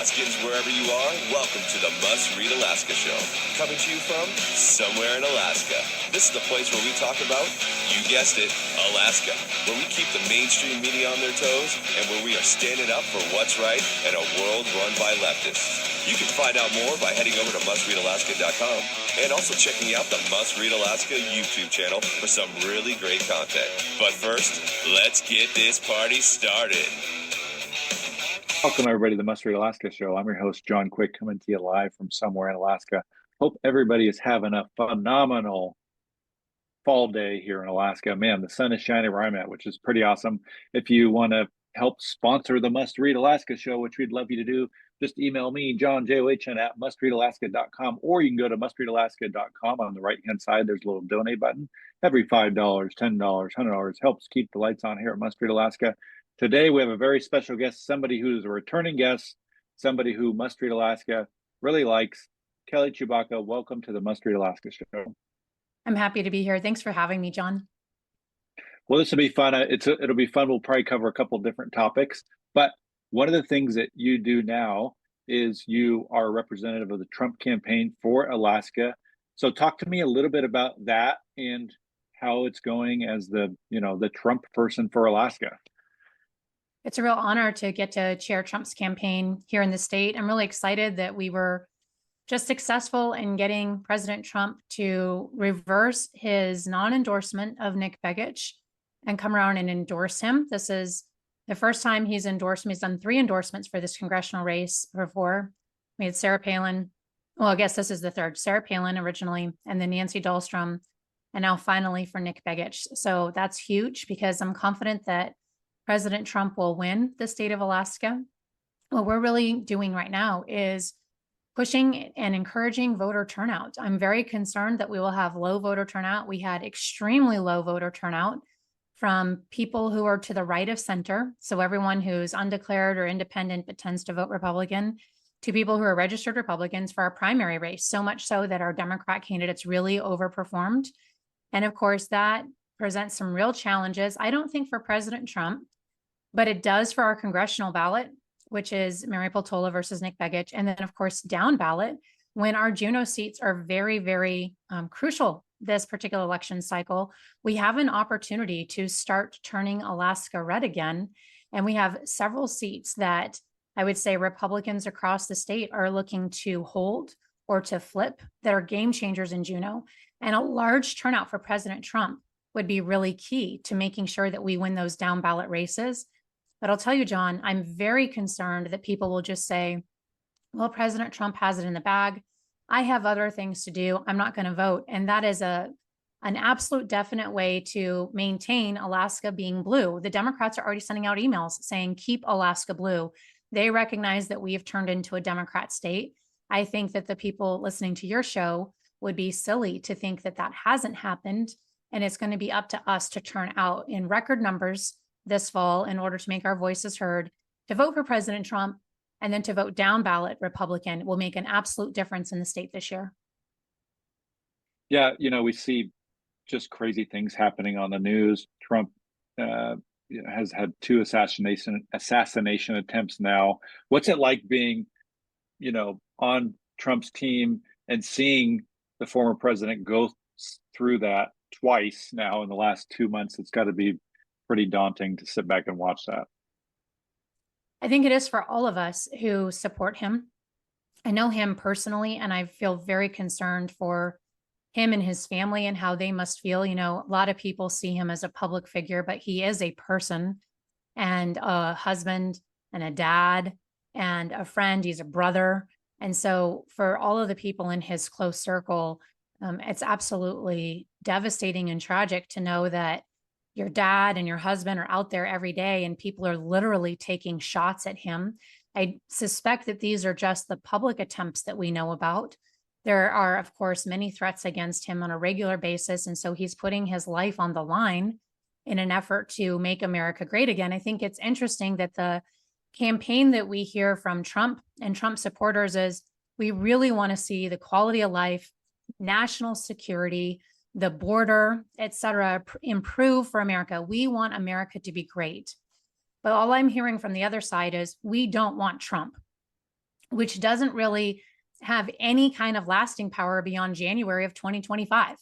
Alaskans, wherever you are, welcome to the Must Read Alaska Show. Coming to you from somewhere in Alaska. This is the place where we talk about, you guessed it, Alaska. Where we keep the mainstream media on their toes and where we are standing up for what's right in a world run by leftists. You can find out more by heading over to mustreadalaska.com and also checking out the Must Read Alaska YouTube channel for some really great content. But first, let's get this party started. Welcome, everybody, to the Must Read Alaska Show. I'm your host, John Quick, coming to you live from somewhere in Alaska. Hope everybody is having a phenomenal fall day here in Alaska. Man, the sun is shining where I'm at, which is pretty awesome. If you want to help sponsor the Must Read Alaska Show, which we'd love you to do, just email me, John, J-O-H-N, at mustreadalaska.com, or you can go to mustreadalaska.com. On the right-hand side, there's a little donate button. Every $5, $10, $100 helps keep the lights on here at Must Read Alaska. Today, we have a very special guest, somebody who's a returning guest, somebody who Must Read Alaska really likes. Kelly Tshibaka, welcome to the Must Read Alaska Show. I'm happy to be here. Thanks for having me, John. Well, this will be fun. It'll be fun. We'll probably cover a couple of different topics. But one of the things that you do now is you are a representative of the Trump campaign for Alaska. So talk to me a little bit about that and how it's going as the Trump person for Alaska. It's a real honor to get to chair Trump's campaign here in the state. I'm really excited that we were just successful in getting President Trump to reverse his non-endorsement of Nick Begich and come around and endorse him. This is the first time he's endorsed him. He's done 3 endorsements for this congressional race before. We had Sarah Palin. Well, I guess this is the third. Sarah Palin originally, and then Nancy Dahlstrom, and now finally for Nick Begich. So that's huge because I'm confident that President Trump will win the state of Alaska. What we're really doing right now is pushing and encouraging voter turnout. I'm very concerned that we will have low voter turnout. We had extremely low voter turnout from people who are to the right of center. So everyone who's undeclared or independent but tends to vote Republican, to people who are registered Republicans for our primary race, so much so that our Democrat candidates really overperformed. And of course, that presents some real challenges. I don't think for President Trump, but it does for our congressional ballot, which is Mary Peltola versus Nick Begich. And then, of course, down ballot, when our Juneau seats are very, very crucial this particular election cycle, we have an opportunity to start turning Alaska red again. And we have several seats that I would say Republicans across the state are looking to hold or to flip that are game changers in Juneau. And a large turnout for President Trump would be really key to making sure that we win those down ballot races. But I'll tell you, John, I'm very concerned that people will just say, well, President Trump has it in the bag. I have other things to do. I'm not going to vote. And that is an absolute definite way to maintain Alaska being blue. The Democrats are already sending out emails saying, keep Alaska blue. They recognize that we have turned into a Democrat state. I think that the people listening to your show would be silly to think that that hasn't happened. And it's going to be up to us to turn out in record numbers this fall in order to make our voices heard, to vote for President Trump, and then to vote down ballot Republican will make an absolute difference in the state this year. Yeah, we see just crazy things happening on the news. Trump has had 2 assassination attempts now. What's it like being, on Trump's team and seeing the former president go through that twice now in the last 2 months? It's got to be pretty daunting to sit back and watch that. I think it is for all of us who support him. I know him personally, and I feel very concerned for him and his family and how they must feel. A lot of people see him as a public figure, but he is a person and a husband and a dad and a friend. He's a brother. And so for all of the people in his close circle, it's absolutely devastating and tragic to know that your dad and your husband are out there every day and people are literally taking shots at him. I suspect that these are just the public attempts that we know about. There are, of course, many threats against him on a regular basis. And so he's putting his life on the line in an effort to make America great again. I think it's interesting that the campaign that we hear from Trump and Trump supporters is we really want to see the quality of life, national security, the border, et cetera, improve for America. We want America to be great. But all I'm hearing from the other side is we don't want Trump. which doesn't really have any kind of lasting power beyond January of 2025.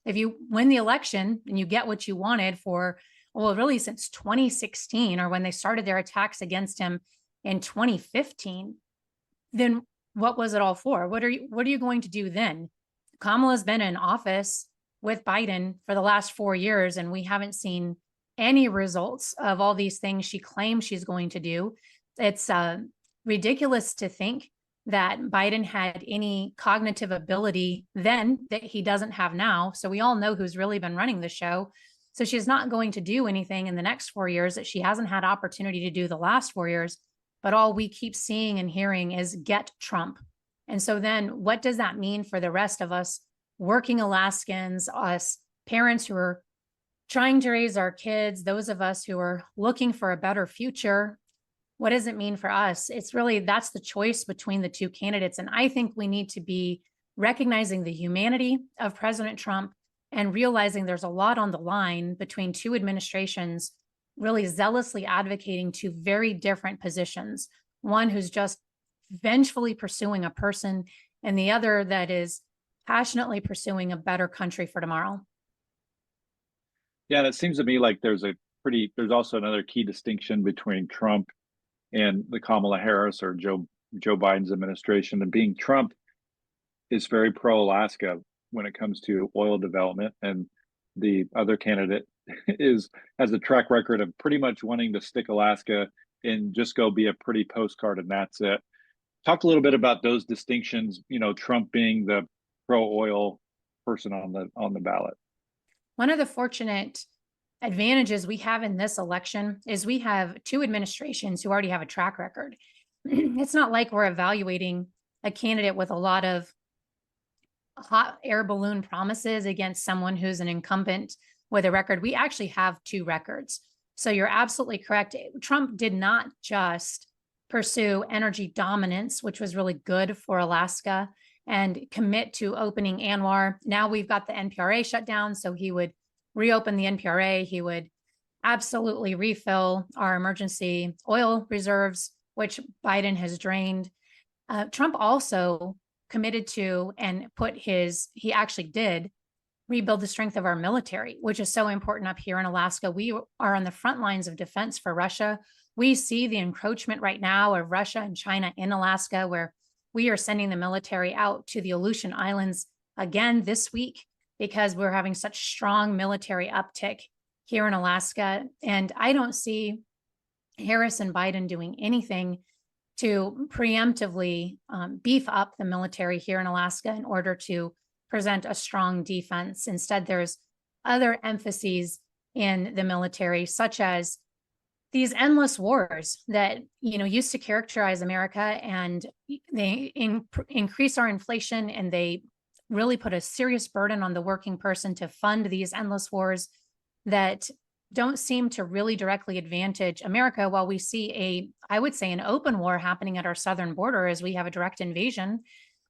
If you win the election and you get what you wanted for, well, really since 2016, or when they started their attacks against him in 2015, then what was it all for? What are you going to do then? Kamala's been in office with Biden for the last 4 years, and we haven't seen any results of all these things she claims she's going to do. It's ridiculous to think that Biden had any cognitive ability then that he doesn't have now. So we all know who's really been running the show. So she's not going to do anything in the next 4 years that she hasn't had opportunity to do the last 4 years. But all we keep seeing and hearing is get Trump. And so then what does that mean for the rest of us working Alaskans, us parents who are trying to raise our kids, those of us who are looking for a better future? What does it mean for us? It's really, that's the choice between the two candidates. And I think we need to be recognizing the humanity of President Trump and realizing there's a lot on the line between two administrations really zealously advocating two very different positions. One who's just vengefully pursuing a person, and the other that is passionately pursuing a better country for tomorrow. Yeah, and it seems to me like there's also another key distinction between Trump and the Kamala Harris or Joe Biden's administration. And being Trump is very pro-Alaska when it comes to oil development, and the other candidate has a track record of pretty much wanting to stick Alaska and just go be a pretty postcard, and that's it. Talk a little bit about those distinctions. Trump being the pro-oil person on the ballot. One of the fortunate advantages we have in this election is we have two administrations who already have a track record. It's not like we're evaluating a candidate with a lot of hot air balloon promises against someone who's an incumbent with a record. We actually have two records. So you're absolutely correct. Trump did not just pursue energy dominance, which was really good for Alaska, and commit to opening ANWR. Now we've got the NPRA shut down, so he would reopen the NPRA. He would absolutely refill our emergency oil reserves, which Biden has drained. Trump also committed to and he actually did rebuild the strength of our military, which is so important up here in Alaska. We are on the front lines of defense for Russia. We see the encroachment right now of Russia and China in Alaska, where we are sending the military out to the Aleutian Islands again this week because we're having such strong military uptick here in Alaska. And I don't see Harris and Biden doing anything to preemptively beef up the military here in Alaska in order to present a strong defense. Instead, there's other emphases in the military, such as these endless wars that used to characterize America, and they increase our inflation, and they really put a serious burden on the working person to fund these endless wars that don't seem to really directly advantage America, while we see I would say an open war happening at our southern border as we have a direct invasion.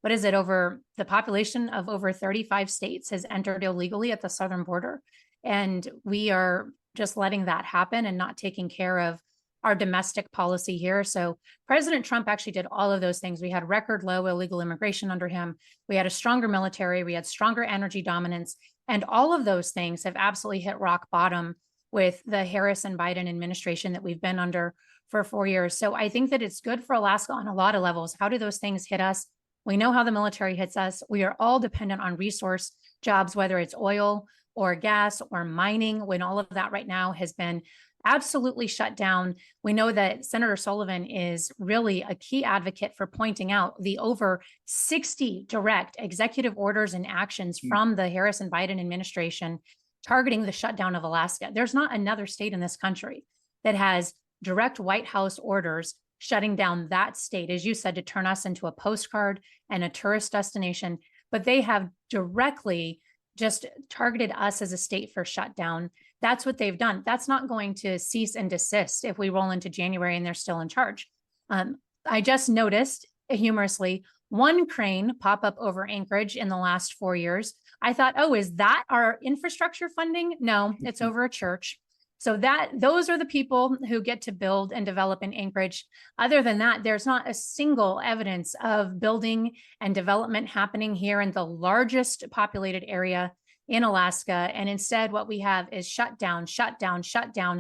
What is it? Over the population of over 35 states has entered illegally at the southern border. And we are just letting that happen and not taking care of our domestic policy here. So President Trump actually did all of those things. We had record low illegal immigration under him. We had a stronger military. We had stronger energy dominance. And all of those things have absolutely hit rock bottom with the Harris and Biden administration that we've been under for 4 years. So I think that it's good for Alaska on a lot of levels. How do those things hit us? We know how the military hits us. We are all dependent on resource jobs, whether it's oil or gas or mining, when all of that right now has been absolutely shut down. We know that Senator Sullivan is really a key advocate for pointing out the over 60 direct executive orders and actions from the Harris and Biden administration targeting the shutdown of Alaska. There's not another state in this country that has direct White House orders shutting down that state, as you said, to turn us into a postcard and a tourist destination. But they have directly just targeted us as a state for shutdown. That's what they've done. That's not going to cease and desist if we roll into January and they're still in charge. I just noticed, humorously, one crane pop up over Anchorage in the last 4 years. I thought, oh, is that our infrastructure funding? No, it's over a church. So those are the people who get to build and develop in Anchorage. Other than that, there's not a single evidence of building and development happening here in the largest populated area in Alaska. And instead, what we have is shutdown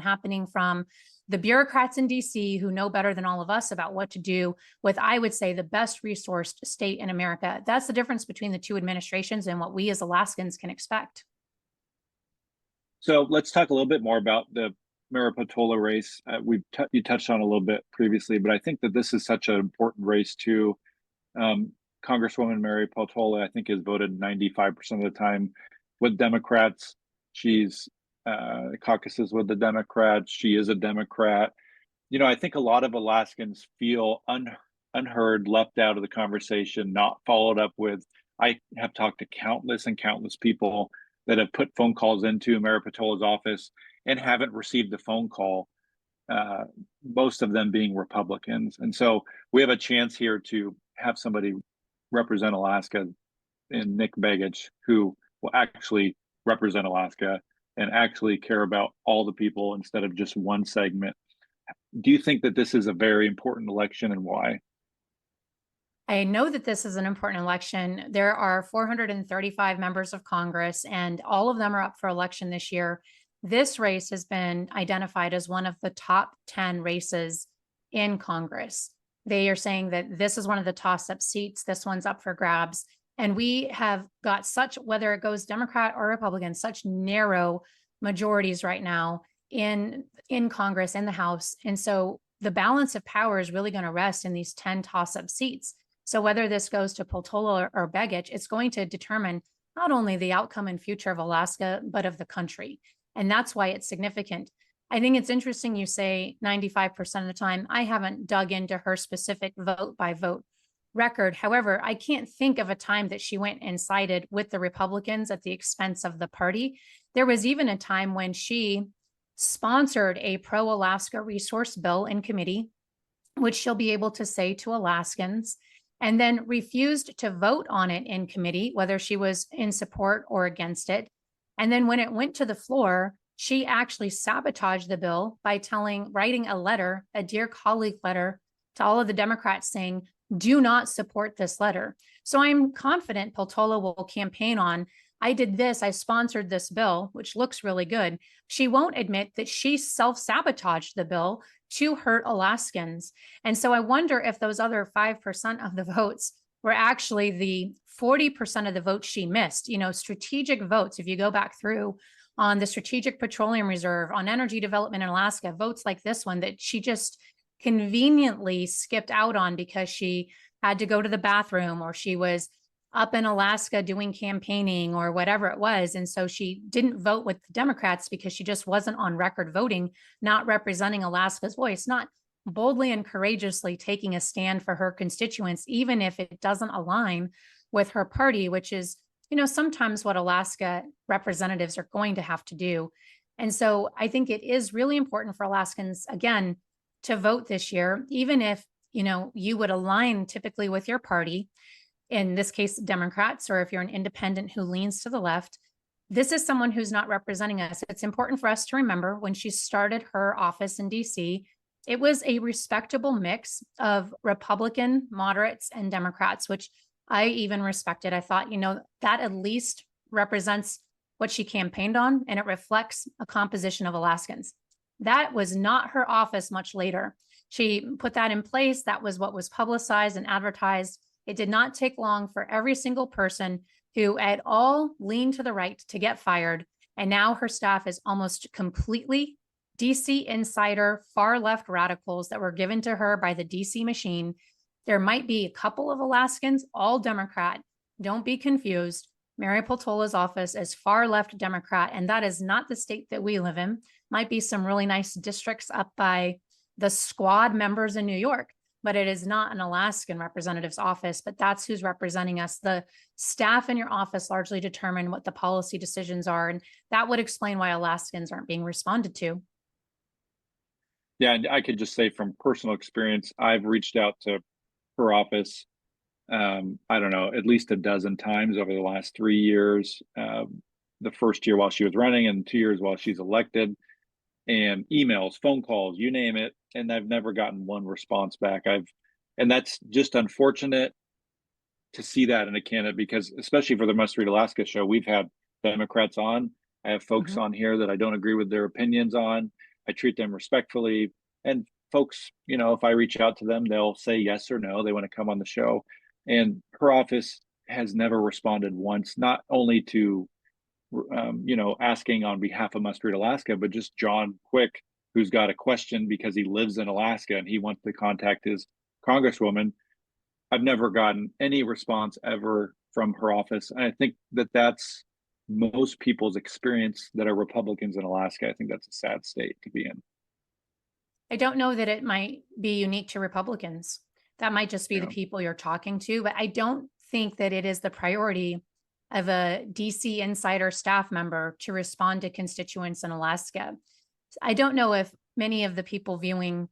happening from the bureaucrats in DC who know better than all of us about what to do with, I would say, the best resourced state in America. That's the difference between the two administrations and what we as Alaskans can expect. So let's talk a little bit more about the Maripotola race. You touched on a little bit previously, but I think that this is such an important race too. Congresswoman Maripotola, I think, is voted 95% of the time with Democrats. She's caucuses with the Democrats. She is a Democrat. You know, I think a lot of Alaskans feel unheard, left out of the conversation, not followed up with. I have talked to countless and countless people that have put phone calls into Maripotola's office and haven't received a phone call, most of them being Republicans. And so we have a chance here to have somebody represent Alaska in Nick Begich, who will actually represent Alaska and actually care about all the people instead of just one segment. Do you think that this is a very important election, and why? I know that this is an important election. There are 435 members of Congress, and all of them are up for election this year. This race has been identified as one of the top 10 races in Congress. They are saying that this is one of the toss-up seats. This one's up for grabs. And we have got such, whether it goes Democrat or Republican, such narrow majorities right now in Congress, in the House. And so the balance of power is really going to rest in these 10 toss-up seats. So whether this goes to Potola or Begich, it's going to determine not only the outcome and future of Alaska, but of the country. And that's why it's significant. I think it's interesting you say 95% of the time. I haven't dug into her specific vote by vote record. However, I can't think of a time that she went and sided with the Republicans at the expense of the party. There was even a time when she sponsored a pro-Alaska resource bill in committee, which she'll be able to say to Alaskans, and then refused to vote on it in committee, whether she was in support or against it. And then when it went to the floor, she actually sabotaged the bill by writing a letter, a dear colleague letter, to all of the Democrats saying, do not support this letter. So I'm confident Potola will campaign on, I did this, I sponsored this bill, which looks really good. She won't admit that she self-sabotaged the bill to hurt Alaskans. And so I wonder if those other 5% of the votes were actually the 40% of the votes she missed. You know, strategic votes, if you go back through on the Strategic Petroleum Reserve, on energy development in Alaska, votes like this one that she just conveniently skipped out on because she had to go to the bathroom, or she was up in Alaska doing campaigning or whatever it was. And so she didn't vote with the Democrats because she just wasn't on record voting, not representing Alaska's voice, not boldly and courageously taking a stand for her constituents, even if it doesn't align with her party, which is, you know, sometimes what Alaska representatives are going to have to do. And so I think it is really important for Alaskans, again, to vote this year, even if, you know, you would align typically with your party, in this case, Democrats, or if you're an independent who leans to the left. This is someone who's not representing us. It's important for us to remember when she started her office in DC, it was a respectable mix of Republican, moderates, and Democrats, which I even respected. I thought, you know, that at least represents what she campaigned on, and it reflects a composition of Alaskans. That was not her office much later. She put that in place. That was what was publicized and advertised. It did not take long for every single person who at all leaned to the right to get fired. And now her staff is almost completely DC insider, far left radicals that were given to her by the DC machine. There might be a couple of Alaskans, all Democrat. Don't be confused. Maripotola's office is far left Democrat, and that is not the state that we live in. Might be some really nice districts up by the squad members in New York, but it is not an Alaskan representative's office, but that's who's representing us. The staff in your office largely determine what the policy decisions are, and that would explain why Alaskans aren't being responded to. Yeah, and I could just say from personal experience, I've reached out to her office, I don't know, at least a dozen times over the last 3 years. The first year while she was running and 2 years while she's elected. and emails, phone calls, you name it, and I've never gotten one response back. And that's just unfortunate to see that in a candidate, because especially for the Must Read Alaska show, we've had Democrats on. I have folks Mhm. on here that I don't agree with their opinions on. I treat them respectfully. And folks, if I reach out to them, they'll say yes or no. They want to come on the show. And her office has never responded once, not only to, asking on behalf of Must Read Alaska, but just John Quick, who's got a question because he lives in Alaska and he wants to contact his congresswoman. I've never gotten any response ever from her office. And I think that that's most people's experience that are Republicans in Alaska. I think that's a sad state to be in. I don't know that it might be unique to Republicans. That might just be the Yeah. people you're talking to, but I don't think that it is the priority of a DC insider staff member to respond to constituents in Alaska. I don't know if many of the people viewing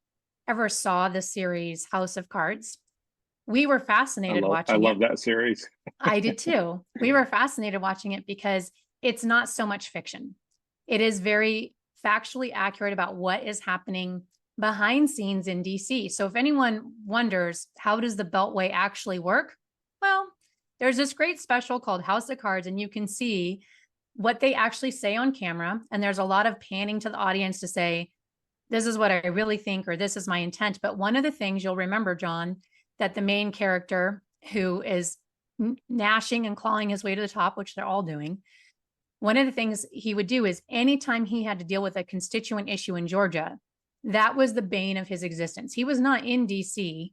ever saw the series House of Cards. We were fascinated I watching love it. that series. I did too. We were fascinated watching it because it's not so much fiction. It is very factually accurate about what is happening behind scenes in DC. So if anyone wonders, how does the Beltway actually work? Well, there's this great special called House of Cards, and you can see what they actually say on camera. And there's a lot of panning to the audience to say, this is what I really think, or this is my intent. But one of the things you'll remember, John, that the main character who is gnashing and clawing his way to the top, which they're all doing, one of the things he would do is anytime he had to deal with a constituent issue in Georgia, that was the bane of his existence. He was not in DC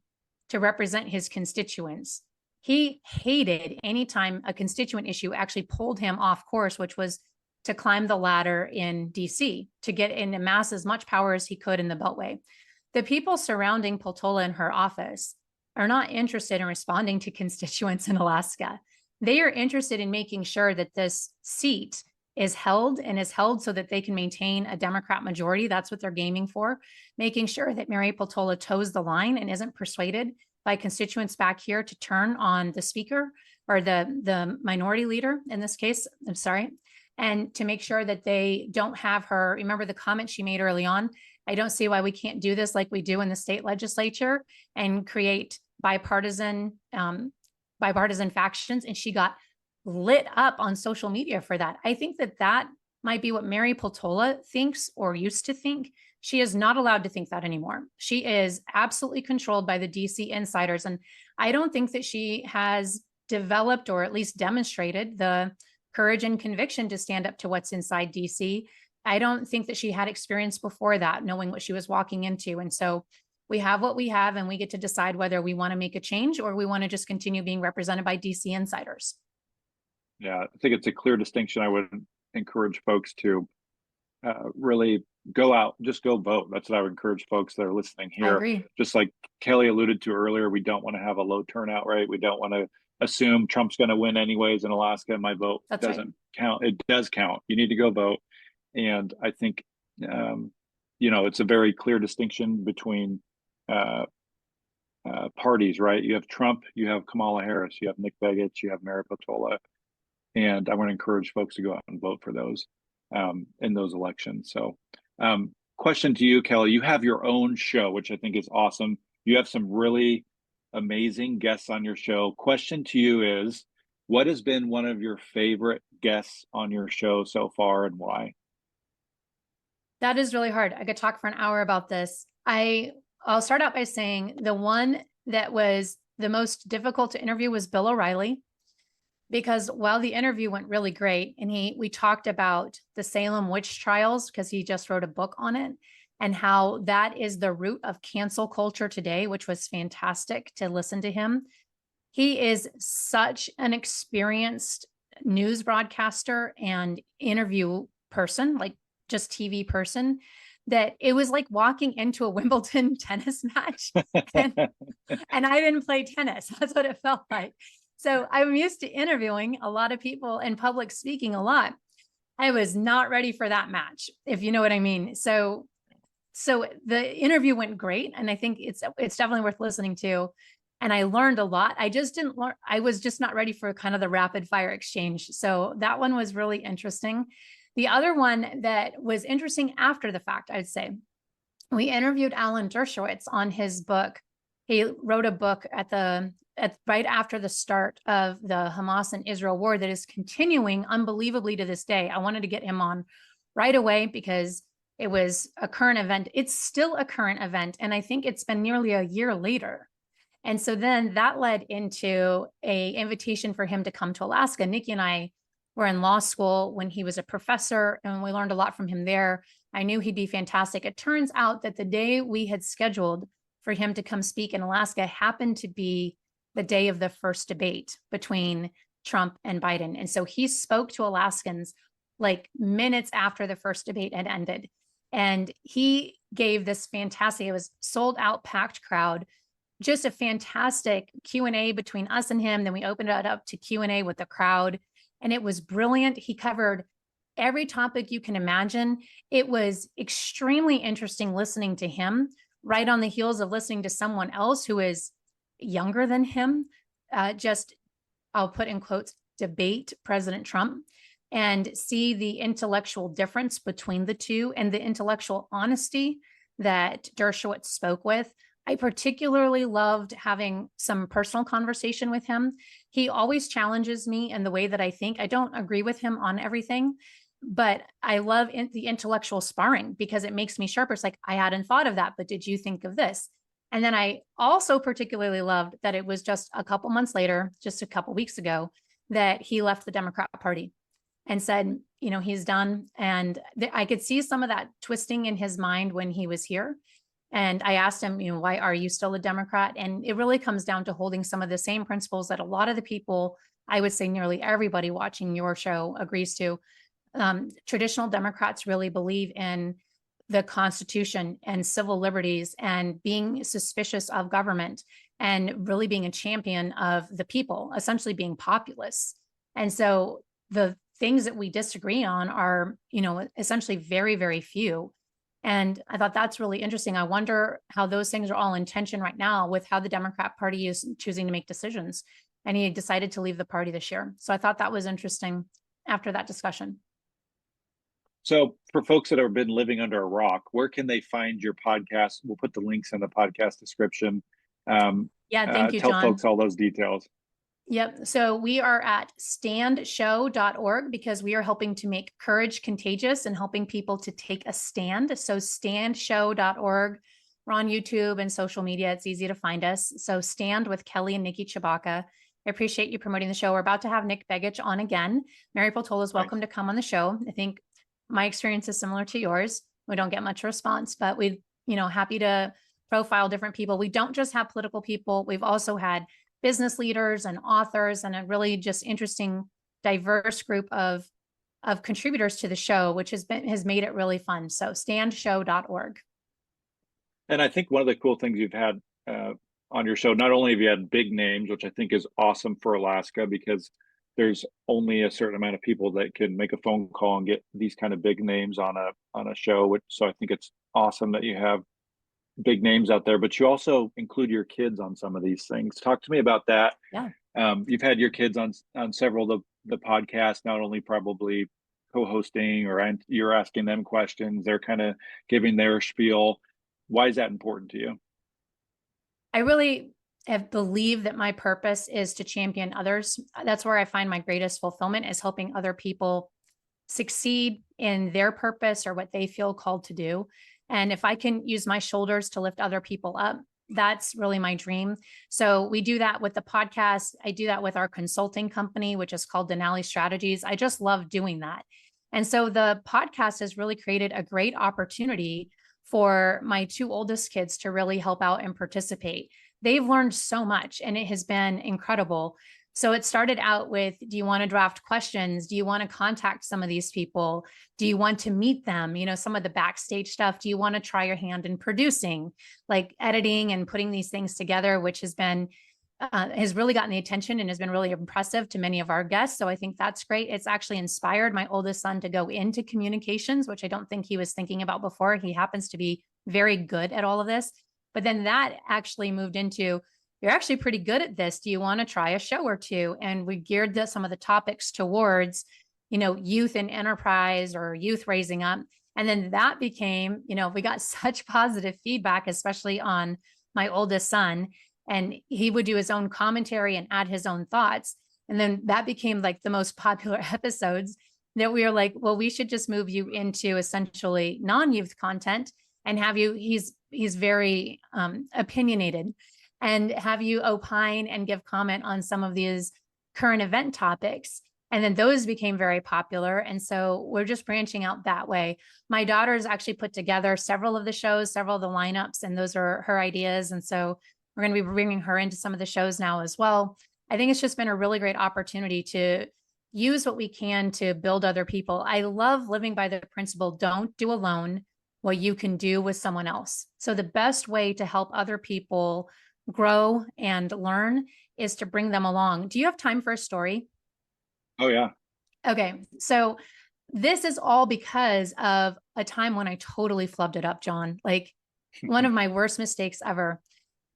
to represent his constituents. He hated anytime a constituent issue actually pulled him off course, which was to climb the ladder in DC to get and amass as much power as he could in the Beltway. The people surrounding Peltola in her office are not interested in responding to constituents in Alaska. They are interested in making sure that this seat is held so that they can maintain a Democrat majority. That's what they're gaming for, making sure that Mary Peltola toes the line and isn't persuaded by constituents back here to turn on the speaker or the minority leader in this case. I'm sorry. And to make sure that they don't have her, remember the comment she made early on, I don't see why we can't do this like we do in the state legislature and create bipartisan factions. And she got lit up on social media for that. I think that that might be what Mary Peltola thinks or used to think. She is not allowed to think that anymore. She is absolutely controlled by the DC insiders. And I don't think that she has developed or at least demonstrated the courage and conviction to stand up to what's inside DC. I don't think that she had experience before that, knowing what she was walking into. And so we have what we have, and we get to decide whether we want to make a change or we want to just continue being represented by DC insiders. Yeah, I think it's a clear distinction. I would encourage folks to really go out, just go vote. That's what I would encourage folks that are listening I here. agree. Just like Kelly alluded to earlier, we don't want to have a low turnout rate. We don't want to assume Trump's going to win anyways in Alaska. My vote That's right. doesn't count. It does count. You need to go vote. And I think, it's a very clear distinction between parties, right? You have Trump, you have Kamala Harris, you have Nick Begich, you have Mary Peltola. And I want to encourage folks to go out and vote for those in those elections. So question to you, Kelly, you have your own show, which I think is awesome. You have some really amazing guests on your show. Question to you is, what has been one of your favorite guests on your show so far and why? That is really hard. I could talk for an hour about this. I'll start out by saying the one that was the most difficult to interview was Bill O'Reilly, because while the interview went really great, and we talked about the Salem witch trials because he just wrote a book on it and how that is the root of cancel culture today, which was fantastic to listen to him. He is such an experienced news broadcaster and interview person, like just TV person, that it was like walking into a Wimbledon tennis match and I didn't play tennis. That's what it felt like. So I'm used to interviewing a lot of people and public speaking a lot. I was not ready for that match, if you know what I mean. So the interview went great. And I think it's definitely worth listening to. And I learned a lot. I just didn't learn. I was just not ready for kind of the rapid fire exchange. So that one was really interesting. The other one that was interesting after the fact, I'd say, we interviewed Alan Dershowitz on his book. He wrote a book right after the start of the Hamas and Israel war that is continuing unbelievably to this day. I wanted to get him on right away because it was a current event. It's still a current event. And I think it's been nearly a year later. And so then that led into an invitation for him to come to Alaska. Nikki and I were in law school when he was a professor, and we learned a lot from him there. I knew he'd be fantastic. It turns out that the day we had scheduled for him to come speak in Alaska happened to be the day of the first debate between Trump and Biden. And so he spoke to Alaskans like minutes after the first debate had ended. And he gave this fantastic, it was sold out, packed crowd, just a fantastic Q&A between us and him. Then we opened it up to Q&A with the crowd, and it was brilliant. He covered every topic you can imagine. It was extremely interesting listening to him, right on the heels of listening to someone else who is younger than him, I'll put in quotes, debate President Trump, and see the intellectual difference between the two and the intellectual honesty that Dershowitz spoke with. I particularly loved having some personal conversation with him. He always challenges me in the way that I think. I don't agree with him on everything, but I love the intellectual sparring because it makes me sharper. It's like, I hadn't thought of that, but did you think of this? And then I also particularly loved that it was just a couple months later, just a couple weeks ago, that he left the Democrat Party and said, he's done. And I could see some of that twisting in his mind when he was here. And I asked him, why are you still a Democrat? And it really comes down to holding some of the same principles that a lot of the people, I would say nearly everybody watching your show agrees to. Traditional Democrats really believe in the Constitution and civil liberties and being suspicious of government and really being a champion of the people, essentially being populist. And so the things that we disagree on are, essentially very, very few. And I thought that's really interesting. I wonder how those things are all in tension right now with how the Democrat Party is choosing to make decisions. And he decided to leave the party this year. So I thought that was interesting after that discussion. So for folks that have been living under a rock, where can they find your podcast? We'll put the links in the podcast description. Thank you, tell John. folks all those details. Yep. So we are at standshow.org because we are helping to make courage contagious and helping people to take a stand. So standshow.org. We're on YouTube and social media. It's easy to find us. So Stand with Kelly and Nikki Tshibaka. I appreciate you promoting the show. We're about to have Nick Begich on again. Mary Peltola is welcome to come on the show. I think my experience is similar to yours. We don't get much response, but we, happy to profile different people. We don't just have political people. We've also had business leaders and authors and a really just interesting, diverse group of contributors to the show, which has made it really fun. So standshow.org. And I think one of the cool things you've had on your show, not only have you had big names, which I think is awesome for Alaska because there's only a certain amount of people that can make a phone call and get these kind of big names on a show. So I think it's awesome that you have big names out there, but you also include your kids on some of these things. Talk to me about that. Yeah. You've had your kids on several of the podcasts, not only probably co-hosting or you're asking them questions, they're kind of giving their spiel. Why is that important to you? I really have believed that my purpose is to champion others. That's where I find my greatest fulfillment, is helping other people succeed in their purpose or what they feel called to do. And if I can use my shoulders to lift other people up, that's really my dream. So we do that with the podcast. I do that with our consulting company, which is called Denali Strategies. I just love doing that. And so the podcast has really created a great opportunity for my two oldest kids to really help out and participate. They've learned so much and it has been incredible. So it started out with, do you want to draft questions? Do you want to contact some of these people? Do you want to meet them? Some of the backstage stuff. Do you want to try your hand in producing, like editing and putting these things together, which has really gotten the attention and has been really impressive to many of our guests. So I think that's great. It's actually inspired my oldest son to go into communications, which I don't think he was thinking about before. He happens to be very good at all of this. But then that actually moved into, you're actually pretty good at this. Do you want to try a show or two? And we geared some of the topics towards, youth in enterprise or youth raising up. And then that became, we got such positive feedback, especially on my oldest son. And he would do his own commentary and add his own thoughts. And then that became like the most popular episodes that we were like, well, we should just move you into essentially non-youth content and have you, he's very opinionated, and have you opine and give comment on some of these current event topics. And then those became very popular. And so we're just branching out that way. My daughter's actually put together several of the shows, several of the lineups, and those are her ideas. And so we're going to be bringing her into some of the shows now as well. I think it's just been a really great opportunity to use what we can to build other people. I love living by the principle, don't do alone what you can do with someone else. So the best way to help other people grow and learn is to bring them along. Do you have time for a story? Oh, yeah. Okay. So this is all because of a time when I totally flubbed it up, John. Like one of my worst mistakes ever.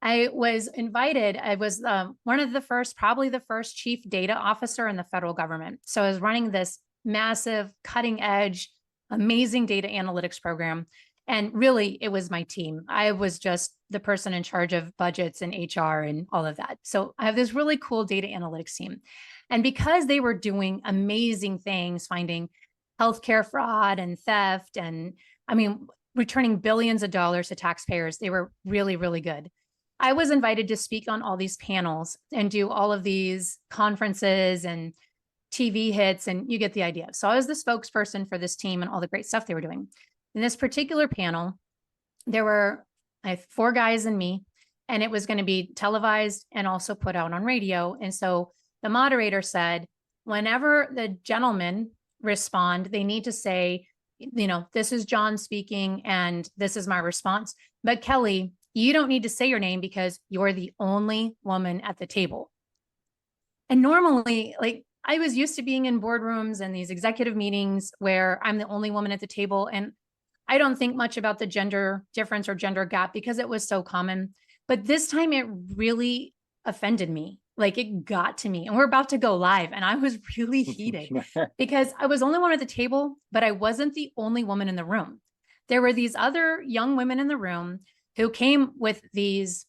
I was invited. I was one of the first, probably the first chief data officer in the federal government. So I was running this massive, cutting edge, amazing data analytics program. And really, it was my team. I was just the person in charge of budgets and HR and all of that. So I have this really cool data analytics team. And because they were doing amazing things, finding healthcare fraud and theft, and returning billions of dollars to taxpayers, they were really, really good. I was invited to speak on all these panels and do all of these conferences and TV hits, and you get the idea. So I was the spokesperson for this team and all the great stuff they were doing. In this particular panel, there were 4 guys and me, and it was going to be televised and also put out on radio. And so the moderator said, whenever the gentlemen respond, they need to say, this is John speaking and this is my response. But Kelly, you don't need to say your name because you're the only woman at the table. And normally, like, I was used to being in boardrooms and these executive meetings where I'm the only woman at the table. And I don't think much about the gender difference or gender gap because it was so common. But this time it really offended me. Like, it got to me, and we're about to go live. And I was really heated because I was the only one at the table, but I wasn't the only woman in the room. There were these other young women in the room who came with these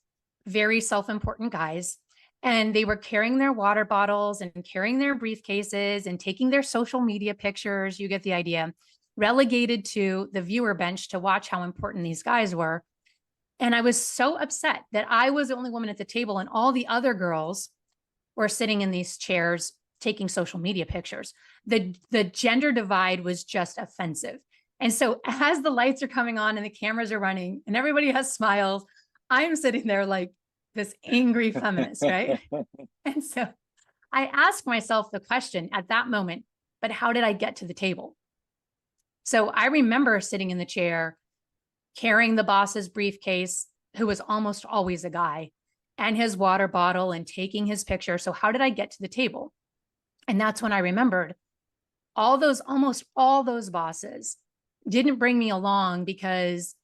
very self-important guys, and they were carrying their water bottles and carrying their briefcases and taking their social media pictures. You get the idea. Relegated to the viewer bench to watch how important these guys were. And I was so upset that I was the only woman at the table and all the other girls were sitting in these chairs taking social media pictures. The gender divide was just offensive. And so as the lights are coming on and the cameras are running and everybody has smiles, I'm sitting there like this angry feminist, right? And so I asked myself the question at that moment, but how did I get to the table? So I remember sitting in the chair, carrying the boss's briefcase, who was almost always a guy, and his water bottle and taking his picture. So how did I get to the table? And that's when I remembered almost all those bosses didn't bring me along because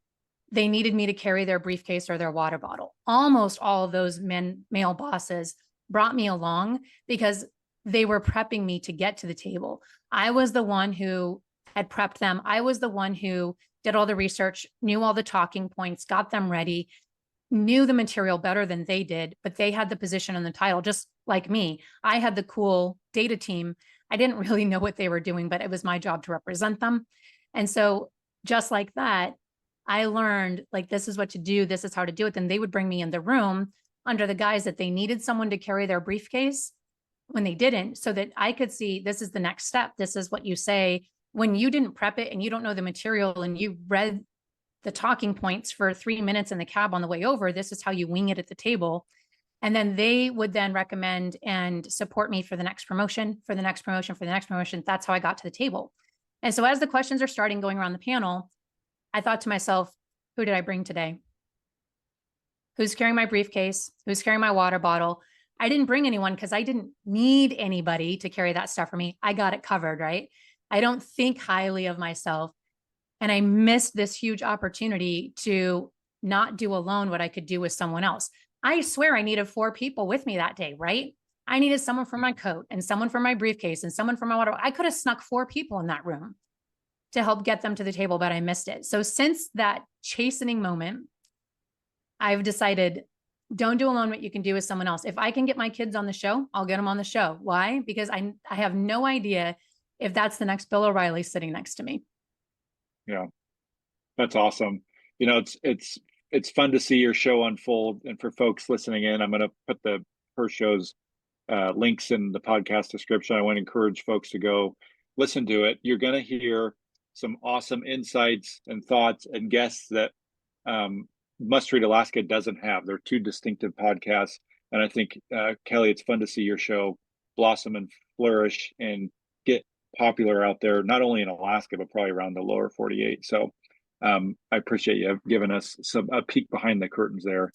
they needed me to carry their briefcase or their water bottle. Almost all of those male bosses brought me along because they were prepping me to get to the table. I was the one who had prepped them. I was the one who did all the research, knew all the talking points, got them ready, knew the material better than they did, but they had the position and the title, just like me. I had the cool data team. I didn't really know what they were doing, but it was my job to represent them. And so just like that, I learned, like, this is what to do. This is how to do it. Then they would bring me in the room under the guise that they needed someone to carry their briefcase when they didn't, so that I could see, this is the next step. This is what you say when you didn't prep it and you don't know the material and you read the talking points for 3 minutes in the cab on the way over. This is how you wing it at the table. And then they would then recommend and support me for the next promotion, for the next promotion, for the next promotion. That's how I got to the table. And so as the questions are starting going around the panel, I thought to myself, who did I bring today? Who's carrying my briefcase? Who's carrying my water bottle? I didn't bring anyone because I didn't need anybody to carry that stuff for me. I got it covered, right? I don't think highly of myself. And I missed this huge opportunity to not do alone what I could do with someone else. I swear I needed 4 people with me that day, right? I needed someone for my coat and someone for my briefcase and someone for my water. I could have snuck 4 people in that room to help get them to the table, but I missed it. So since that chastening moment, I've decided, don't do alone what you can do with someone else. If I can get my kids on the show, I'll get them on the show. Why? Because I have no idea if that's the next Bill O'Reilly sitting next to me. Yeah, that's awesome. You know, it's fun to see your show unfold. And for folks listening in, I'm going to put her show's links in the podcast description. I want to encourage folks to go listen to it. You're going to hear some awesome insights and thoughts and guests that Must Read Alaska doesn't have. They're 2 distinctive podcasts. And I think, Kelly, it's fun to see your show blossom and flourish and get popular out there, not only in Alaska, but probably around the lower 48. So I appreciate you giving us a peek behind the curtains there.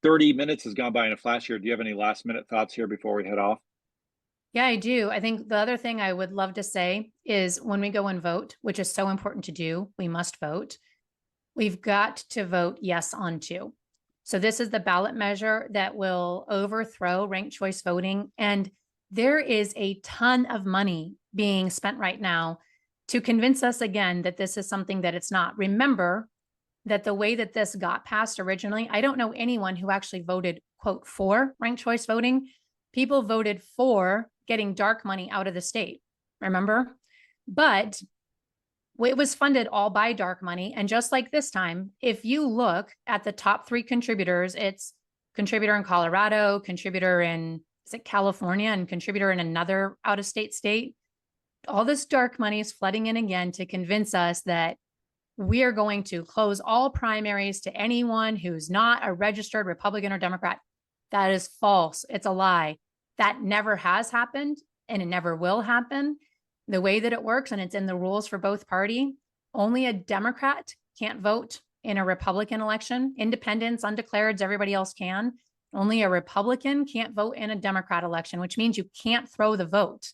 30 minutes has gone by in a flash here. Do you have any last minute thoughts here before we head off? Yeah, I do. I think the other thing I would love to say is when we go and vote, which is so important to do, we must vote. We've got to vote yes on 2. So this is the ballot measure that will overthrow ranked choice voting. And there is a ton of money being spent right now to convince us again that this is something that it's not. Remember that the way that this got passed originally, I don't know anyone who actually voted, quote, for ranked choice voting. People voted for getting dark money out of the state, remember? But it was funded all by dark money. And just like this time, if you look at the top 3 contributors, it's contributor in Colorado, contributor in, is it California, and contributor in another out-of-state state. All this dark money is flooding in again to convince us that we are going to close all primaries to anyone who's not a registered Republican or Democrat. That is false. It's a lie. That never has happened, and it never will happen. The way that it works, and it's in the rules for both party, only a Democrat can't vote in a Republican election. Independents, undeclareds, everybody else can. Only a Republican can't vote in a Democrat election, which means you can't throw the vote,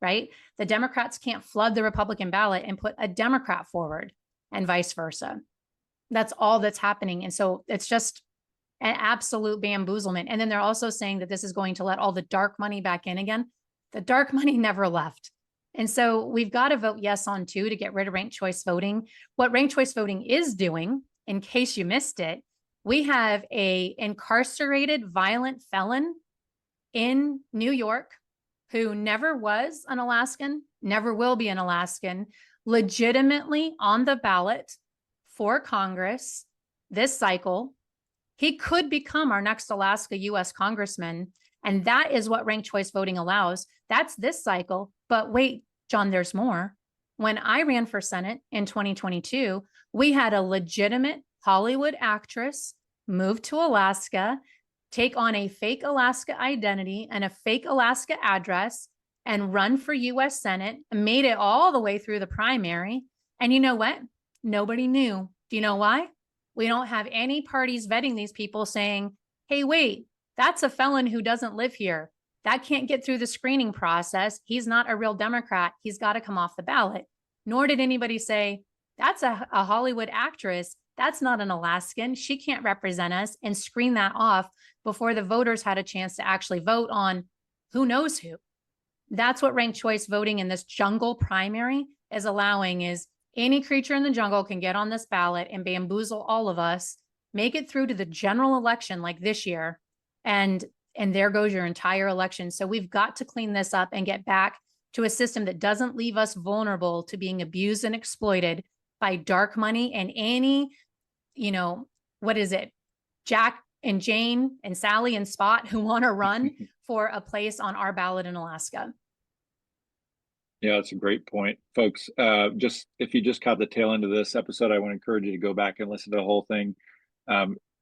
right? The Democrats can't flood the Republican ballot and put a Democrat forward, and vice versa. That's all that's happening. And so it's just an absolute bamboozlement. And then they're also saying that this is going to let all the dark money back in again. The dark money never left. And so we've got to vote yes on 2 to get rid of ranked choice voting. What ranked choice voting is doing, in case you missed it, we have a incarcerated violent felon in New York who never was an Alaskan, never will be an Alaskan, legitimately on the ballot for Congress this cycle. He could become our next Alaska U.S. congressman. And that is what ranked choice voting allows. That's this cycle. But wait, John, there's more. When I ran for Senate in 2022, we had a legitimate Hollywood actress move to Alaska, take on a fake Alaska identity and a fake Alaska address, and run for U.S. Senate, made it all the way through the primary. And you know what? Nobody knew. Do you know why? We don't have any parties vetting these people saying, hey, wait, that's a felon who doesn't live here. That can't get through the screening process. He's not a real Democrat. He's got to come off the ballot. Nor did anybody say, that's a Hollywood actress. That's not an Alaskan. She can't represent us, and screen that off before the voters had a chance to actually vote on who knows who. That's what ranked choice voting in this jungle primary is allowing, is any creature in the jungle can get on this ballot and bamboozle all of us, make it through to the general election like this year, and there goes your entire election. So we've got to clean this up and get back to a system that doesn't leave us vulnerable to being abused and exploited by dark money and any, what is it, Jack and Jane and Sally and Spot who want to run for a place on our ballot in Alaska. Yeah, that's a great point, folks. Just if you just caught the tail end of this episode, I want to encourage you to go back and listen to the whole thing.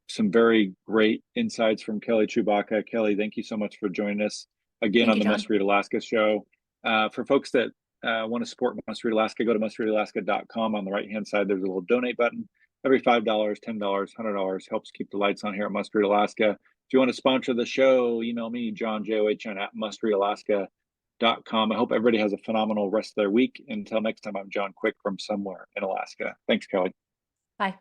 Some very great insights from Kelly Tshibaka. Kelly, thank you so much for joining us again on the Must Read Alaska show. For folks that want to support Must Read Alaska, go to mustreadalaska.com. On the right-hand side, there's a little donate button. Every $5, $10, $100 helps keep the lights on here at Must Read Alaska. If you want to sponsor the show, email me, John, John, at mustreadalaska.com. I hope everybody has a phenomenal rest of their week. Until next time, I'm John Quick from somewhere in Alaska. Thanks, Kelly. Bye.